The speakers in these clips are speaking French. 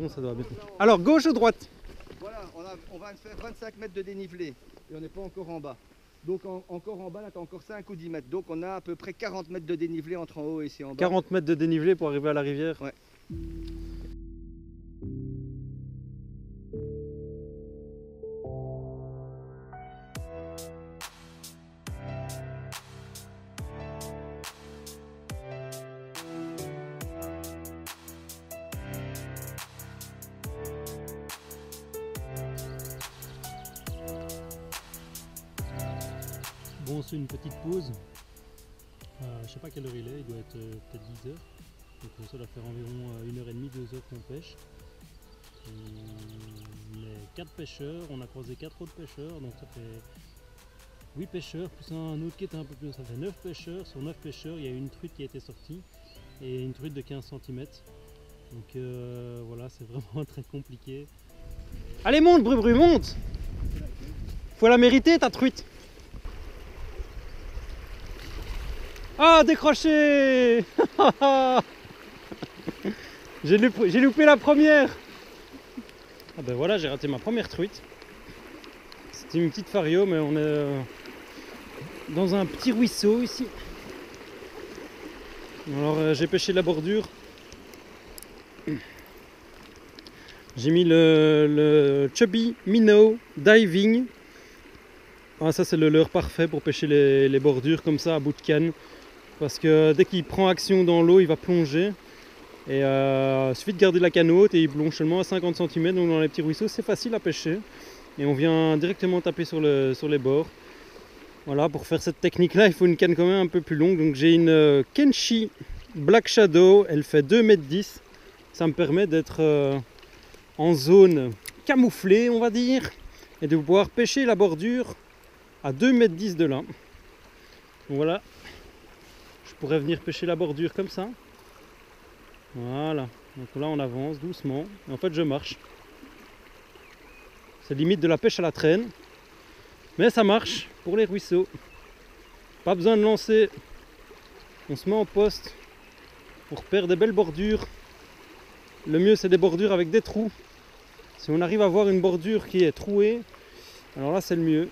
bon, ça doit bien. Alors, gauche ou droite? Voilà, on va faire 25 mètres de dénivelé et on n'est pas encore en bas. Donc encore en bas, là, tu as encore 5 ou 10 mètres. Donc on a à peu près 40 mètres de dénivelé entre en haut et ici en bas. 40 mètres de dénivelé pour arriver à la rivière? Ouais. Bon, c'est une petite pause. Je sais pas quelle heure il est, il doit être peut-être 10 heures. Donc ça doit faire environ 1h30, 2 heures qu'on pêche. On est 4 pêcheurs, on a croisé 4 autres pêcheurs, donc ça fait 8 pêcheurs, plus un autre qui était un peu plus, ça fait 9 pêcheurs. Sur 9 pêcheurs, il y a une truite qui a été sortie et une truite de 15 cm. Donc voilà, c'est vraiment très compliqué. Allez, monte, Bru, monte! Faut la mériter ta truite! Ah, décroché! J'ai loupé la première! Ah ben voilà, j'ai raté ma première truite. C'était une petite fario, mais on est dans un petit ruisseau ici. Alors j'ai pêché la bordure. J'ai mis le Chubby Minnow Diving. Ah, ça c'est le leurre parfait pour pêcher les bordures comme ça à bout de canne. Parce que dès qu'il prend action dans l'eau, il va plonger. Et il suffit de garder la canne haute et il plonge seulement à 50 cm. Donc dans les petits ruisseaux, c'est facile à pêcher. Et on vient directement taper sur les bords. Voilà, pour faire cette technique-là, il faut une canne quand même un peu plus longue. Donc j'ai une Kenshi Black Shadow. Elle fait 2,10 m. Ça me permet d'être en zone camouflée, on va dire. Et de pouvoir pêcher la bordure à 2,10 m de là. Donc voilà. Je pourrais venir pêcher la bordure comme ça. Voilà. Donc là on avance doucement. Et en fait je marche. C'est limite de la pêche à la traîne. Mais ça marche pour les ruisseaux. Pas besoin de lancer. On se met en poste pour faire des belles bordures. Le mieux c'est des bordures avec des trous. Si on arrive à avoir une bordure qui est trouée, alors là c'est le mieux.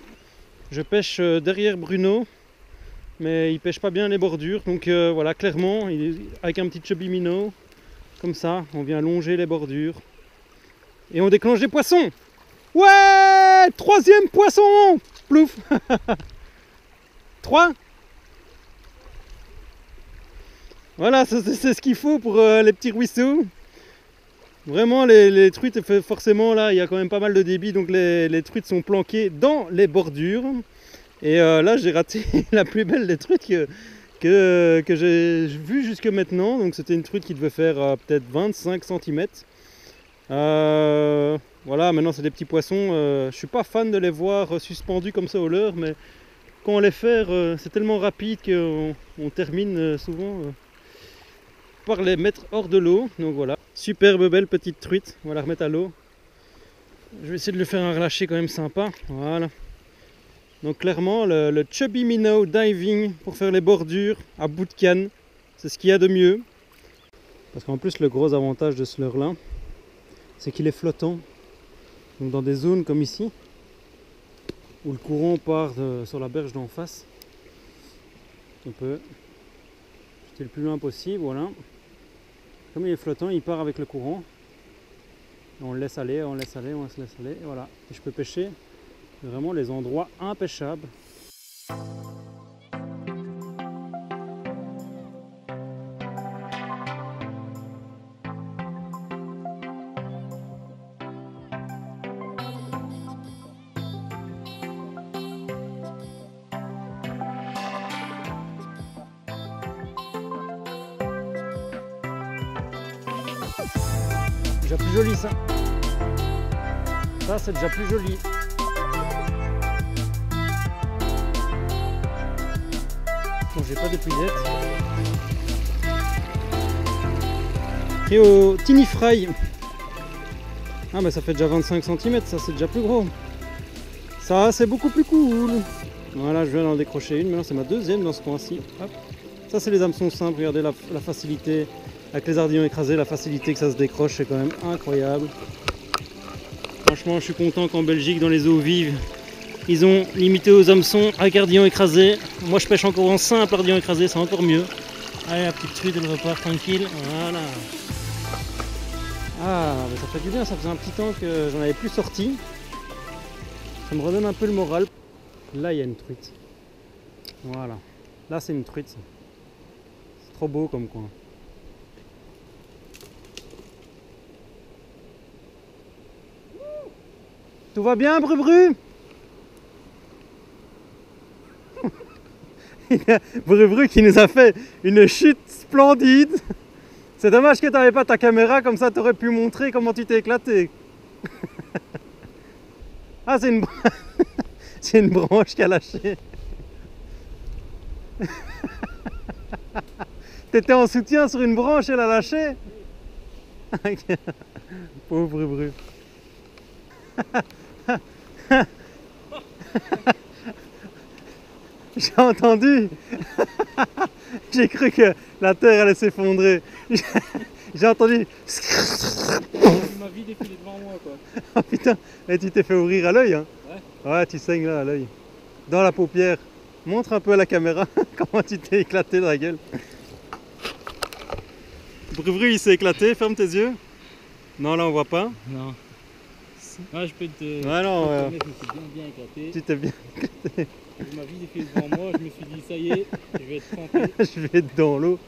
Je pêche derrière Bruno, mais il pêche pas bien les bordures. Donc voilà, clairement, avec un petit Chubby Minnow, comme ça, on vient longer les bordures. Et on déclenche des poissons. Ouais, 3e poisson. Plouf. 3. Voilà, c'est ce qu'il faut pour les petits ruisseaux. Vraiment les truites, forcément là il y a quand même pas mal de débit, donc les truites sont planquées dans les bordures. Et là j'ai raté la plus belle des truites que j'ai vue jusque maintenant. Donc c'était une truite qui devait faire peut-être 25 cm. Voilà, maintenant c'est des petits poissons. Je suis pas fan de les voir suspendus comme ça au leurre, mais quand on les fait, c'est tellement rapide qu'on termine souvent par les mettre hors de l'eau. Donc voilà, superbe belle petite truite. On va la remettre à l'eau. Je vais essayer de le faire un relâcher quand même sympa. Voilà. Donc clairement le Chubby Minnow Diving pour faire les bordures à bout de canne, c'est ce qu'il y a de mieux. Parce qu'en plus le gros avantage de ce leurre là, c'est qu'il est flottant. Donc dans des zones comme ici, où le courant part sur la berge d'en face, on peut jeter le plus loin possible. Voilà. Comme il est flottant, il part avec le courant. On le laisse aller, on laisse aller, on se laisse aller. Et voilà. Et je peux pêcher vraiment les endroits impêchables. Déjà plus joli ça. Ça c'est déjà plus joli. Bon, j'ai pas d'épuisette. Pris au Tiny Fry. Ah bah ça fait déjà 25 cm, ça c'est déjà plus gros. Ça c'est beaucoup plus cool. Voilà, je viens d'en décrocher une, maintenant c'est ma deuxième dans ce coin-ci. Ça c'est les hameçons simples, regardez la facilité. Avec les ardillons écrasés, la facilité que ça se décroche, c'est quand même incroyable. Franchement, je suis content qu'en Belgique, dans les eaux vives, ils ont limité aux hameçons avec ardillons écrasés. Moi, je pêche encore en simple ardillon écrasé, c'est encore mieux. Allez, la petite truite, elle repart tranquille. Voilà. Ah, mais ça fait du bien, ça faisait un petit temps que j'en avais plus sorti. Ça me redonne un peu le moral. Là, il y a une truite. Voilà. Là, c'est une truite. C'est trop beau comme coin. Tout va bien, Bru-Bru? Bru-Bru qui nous a fait une chute splendide. C'est dommage que tu n'avais pas ta caméra, comme ça tu aurais pu montrer comment tu t'es éclaté. Ah, c'est une... c'est une branche qui a lâché. T'étais en soutien sur une branche, elle a lâché. Pauvre Bru-Bru. J'ai entendu. J'ai cru que la terre allait s'effondrer. J'ai entendu. Ma vie défilée devant moi quoi. Oh putain, et tu t'es fait ouvrir à l'œil hein? Ouais. Ouais, tu saignes là à l'œil. Dans la paupière. Montre un peu à la caméra comment tu t'es éclaté dans la gueule. Bru-Bru il s'est éclaté, ferme tes yeux. Non là on voit pas. Non. Ouais, je peux te... Ouais, non, je me suis bien éclaté. Tu t'es bien éclaté. Ma vie défilée devant moi, je me suis dit ça y est, je vais être trempé. Je vais être dans l'eau.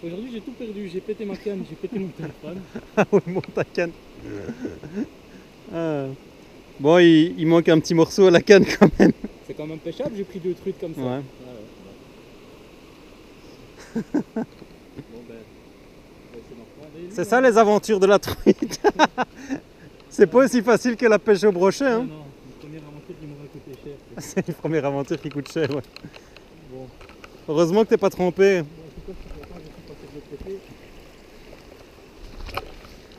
Aujourd'hui j'ai tout perdu, j'ai pété ma canne, j'ai pété mon téléphone. Ah ouais, monte ta canne. Ah. Bon, il manque un petit morceau à la canne quand même. C'est quand même pêchable, j'ai pris 2 truites comme ça. Ouais. Bon ben, on va essayer d'en prendre une. C'est ça les aventures de la truite. C'est pas aussi facile que la pêche au brochet. Hein. Non, la première aventure qui m'aurait coûté cher. C'est une première aventure qui coûte cher. Ouais. Bon. Heureusement que t'es pas trempé. Bon, en tout cas, je suis content, je suis passé de l'autre côté.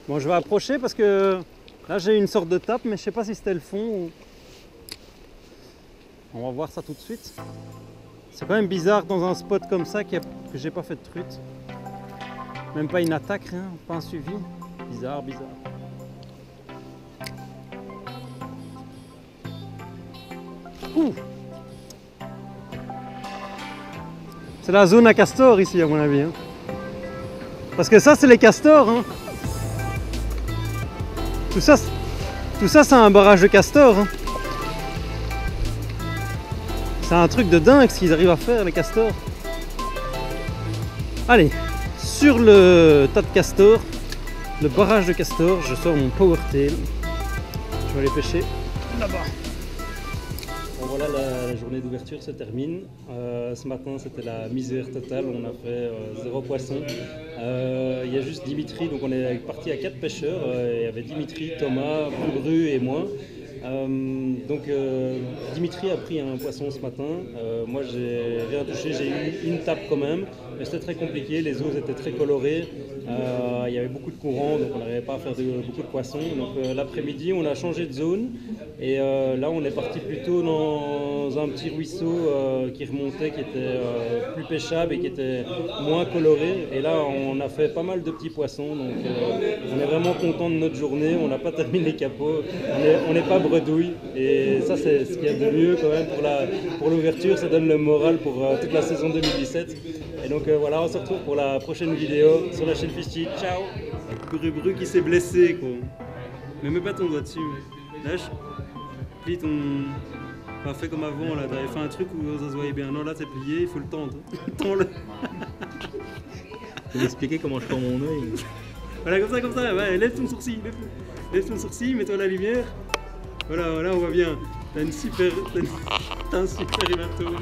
Bon, je vais approcher parce que là j'ai une sorte de tape, mais je sais pas si c'était le fond ou... On va voir ça tout de suite. C'est quand même bizarre dans un spot comme ça que j'ai pas fait de truite. Même pas une attaque, rien, pas un suivi. Bizarre, bizarre. Ouh. C'est la zone à castor ici à mon avis. Hein. Parce que ça c'est les castors. Hein. Tout ça c'est un barrage de castors. Hein. C'est un truc de dingue ce qu'ils arrivent à faire les castors. Allez, sur le tas de castors, le barrage de castors, je sors mon power tail. Je vais aller pêcher là-bas. Bon voilà, la journée d'ouverture se termine. Ce matin c'était la misère totale, on a fait 0 poisson. Il y a juste Dimitri, donc on est parti à 4 pêcheurs. Il y avait Dimitri, Thomas, Bru et moi. Dimitri a pris un poisson ce matin. Moi j'ai rien touché, j'ai eu une tape quand même, mais c'était très compliqué, les eaux étaient très colorées. Il y avait beaucoup de courant, donc on n'arrivait pas à faire beaucoup de poissons. Donc l'après-midi on a changé de zone et là on est parti plutôt dans un petit ruisseau qui remontait, qui était plus pêchable et qui était moins coloré. Et là on a fait pas mal de petits poissons, donc on est vraiment content de notre journée. On n'a pas terminé les capots, on n'est pas bredouille et ça c'est ce qu'il y a de mieux quand même pour l'ouverture, ça donne le moral pour toute la saison 2017. Et donc voilà, on se retrouve pour la prochaine vidéo sur la chaîne Fishy. Ciao. Bru qui s'est blessé quoi. Mais mets pas ton doigt dessus. Lâche. Plie ton... Enfin, fais comme avant là, t'avais fait un truc où ça se voyait bien. Non là c'est plié, il faut le tendre. Tends-le. Je vais m'expliquer comment je tends mon œil. Voilà comme ça, ouais, lève ton sourcil, lève ton sourcil, mets-toi la lumière. Voilà, on voit bien. T'as un super hématome.